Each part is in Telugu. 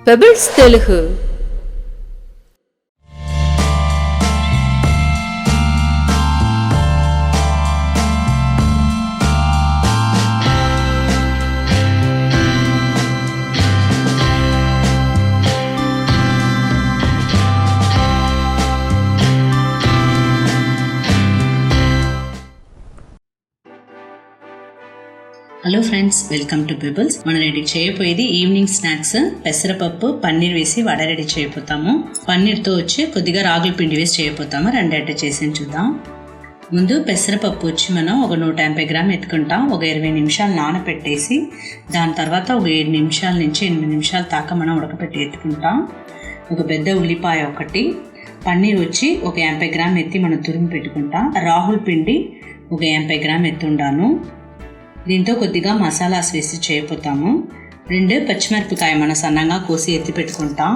Pebbles Telugu. Hello friends, welcome to pebbles. మనం రెడీ చేయబోయేది ఈవినింగ్ స్నాక్స్ పెసరపప్పు పన్నీర్ వేసి వడ రెడీ చేయబోతాము. పన్నీర్తో వచ్చి కొద్దిగా రాగుల పిండి వేసి చేయబోతాము. రెండేట చేసి చూద్దాం. ముందు పెసరపప్పు వచ్చి మనం ఒక 150 గ్రాములు ఎత్తుకుంటాం. ఒక 20 నిమిషాలు నానపెట్టేసి దాని తర్వాత ఒక 7 నిమిషాల నుంచి 8 నిమిషాల దాకా మనం ఉడకపెట్టి ఎత్తుకుంటాం. ఒక పెద్ద ఉల్లిపాయ ఒకటి, పన్నీర్ వచ్చి ఒక 50 గ్రాములు ఎత్తి మనం తురిమి పెట్టుకుంటాం. రాగుల పిండి ఒక 50 గ్రాములు ఎత్తుండాను. దీంతో కొద్దిగా మసాలాస్ వేసి చేయబోతాము. 2 పచ్చిమిరపకాయ మనం సన్నగా కోసి ఎత్తి పెట్టుకుంటాం.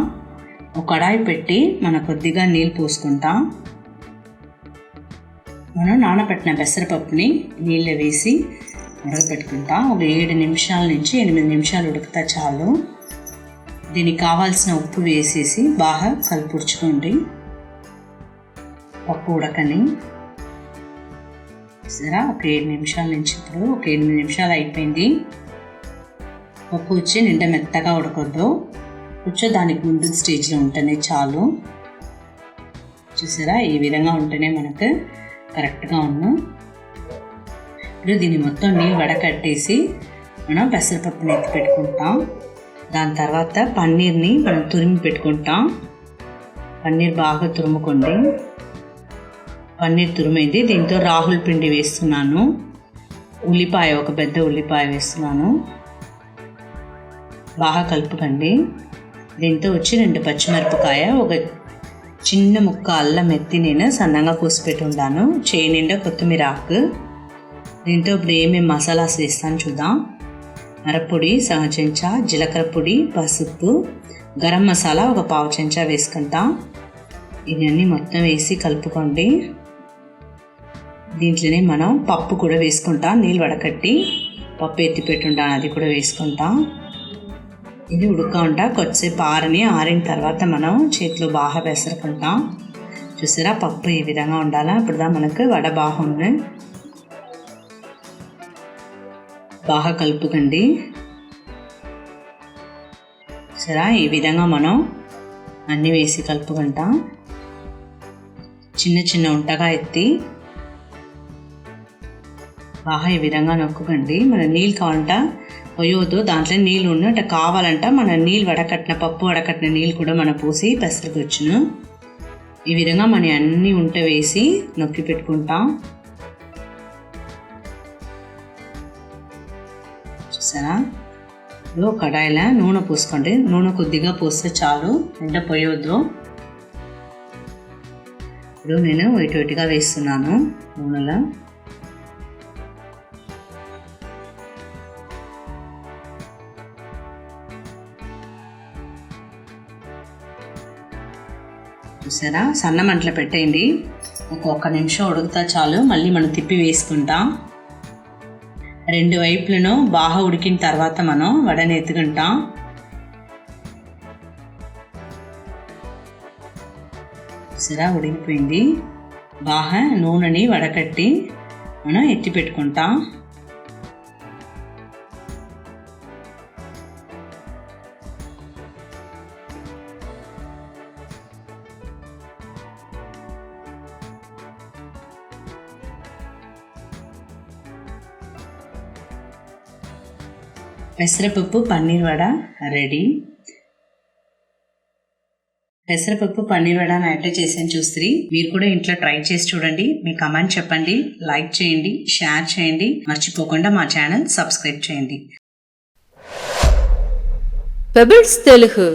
ఒక కడాయి పెట్టి మనం కొద్దిగా నీళ్ళు పోసుకుంటాం. మనం నానబెట్టిన పెసరపప్పుని నీళ్ళు వేసి ఉడకపెట్టుకుంటాం. ఒక 7 నిమిషాల నుంచి 8 నిమిషాలు ఉడికితే చాలు. దీనికి కావాల్సిన ఉప్పు వేసేసి బాగా కలుపుర్చుకోండి. పప్పు ఉడకని సరే ఒక 7 నిమిషాల నుంచి ఇప్పుడు ఒక 8 నిమిషాలు అయిపోయింది. పప్పు వచ్చి నిండా మెత్తగా ఉడకొద్దు, కొంచెం దానికి ముందు స్టేజ్లో ఉంటేనే చాలు. చూసారా, ఈ విధంగా ఉంటేనే మనకు కరెక్ట్గా ఉన్నాం. ఇప్పుడు దీన్ని మొత్తం నీళ్ళు వడకట్టేసి మనం పెసరపప్పుని ఎత్తి పెట్టుకుంటాం. దాని తర్వాత పన్నీర్ని మనం తురిమి పెట్టుకుంటాం. పన్నీర్ బాగా తురుముకోండి. పన్నీర్ తురిమైంది. దీంతో రాగుల పిండి వేస్తున్నాను. ఉల్లిపాయ ఒక పెద్ద ఉల్లిపాయ వేస్తున్నాను. బాగా కలుపుకండి. దీంతో వచ్చి 2 పచ్చిమిరపకాయ, ఒక చిన్న ముక్క అల్లం ఎత్తి నేను సన్నగా కోసి పెట్టి ఉన్నాను. చేయి నిండా కొత్తిమీర ఆకు. దీంతో ఇప్పుడు ఏమేమి మసాలాస్ వేస్తాను చూద్దాం. మిరప్పొడి సగం చెంచా, జీలకర్ర పొడి, పసుపు, గరం మసాలా ఒక 1/2 చెంచా వేసుకుంటాం. ఇవన్నీ మొత్తం వేసి కలుపుకోండి. దీంట్లోనే మనం పప్పు కూడా వేసుకుంటాం. నీళ్ళు వడకట్టి పప్పు ఎత్తి పెట్టుంటాను, అది కూడా వేసుకుంటాం. ఇది ఉడక కొద్దిసేపు ఆరిన తర్వాత మనం చేతిలో బాగా పెసరుకుంటాం. చూసారా, పప్పు ఈ విధంగా ఉండాలా. ఇప్పుడుదా మనకు వడ బాగుంది. బాగా కలుపుకండి. సరే, ఈ విధంగా మనం అన్నీ వేసి కలుపుకుంటాం. చిన్న చిన్న ఉంటగా ఎత్తి బాగా ఈ విధంగా నొక్కుకండి. మన నీళ్ళు కావాలంట పోయొద్దు, దాంట్లో నీళ్ళు ఉన్నట్ట కావాలంట మన నీళ్ళు వడకట్టిన పప్పు వడకట్టిన నీళ్ళు కూడా మనం పోసి పెసరకొచ్చును. ఈ విధంగా మన అన్నీ ఉంట వేసి నొక్కి పెట్టుకుంటాం. చూసారా, ఇప్పుడు కడాయిలో నూనె పోసుకోండి. నూనె కొద్దిగా పోస్తే చాలు, ఎండ పోయొద్దు. ఇప్పుడు నేను ఇటుగా వేస్తున్నాను నూనెలో. చూసారా, సన్న మంటలో పెట్టేయండి. ఒక్క నిమిషం ఉడుకుతా చాలు. మళ్ళీ మనం తిప్పి వేసుకుంటాం. 2 వైపులను బాగా ఉడికిన తర్వాత మనం వడని ఎత్తుకుంటాం. చూసారా, ఉడికిపోయింది. బాగా నూనెని వడకట్టి మనం ఎత్తి పెట్టుకుంటాం. పెసరపప్పు పన్నీర్ వడ రెడీ. పెసరపప్పు పన్నీర్ వడ ఎట్లా చేసాను చూస్తే మీరు కూడా ఇంట్లో ట్రై చేసి చూడండి. మీ కమెంట్ చెప్పండి, లైక్ చేయండి, షేర్ చేయండి. మర్చిపోకుండా మా ఛానల్ సబ్స్క్రైబ్ చేయండి. Pebbles Telugu.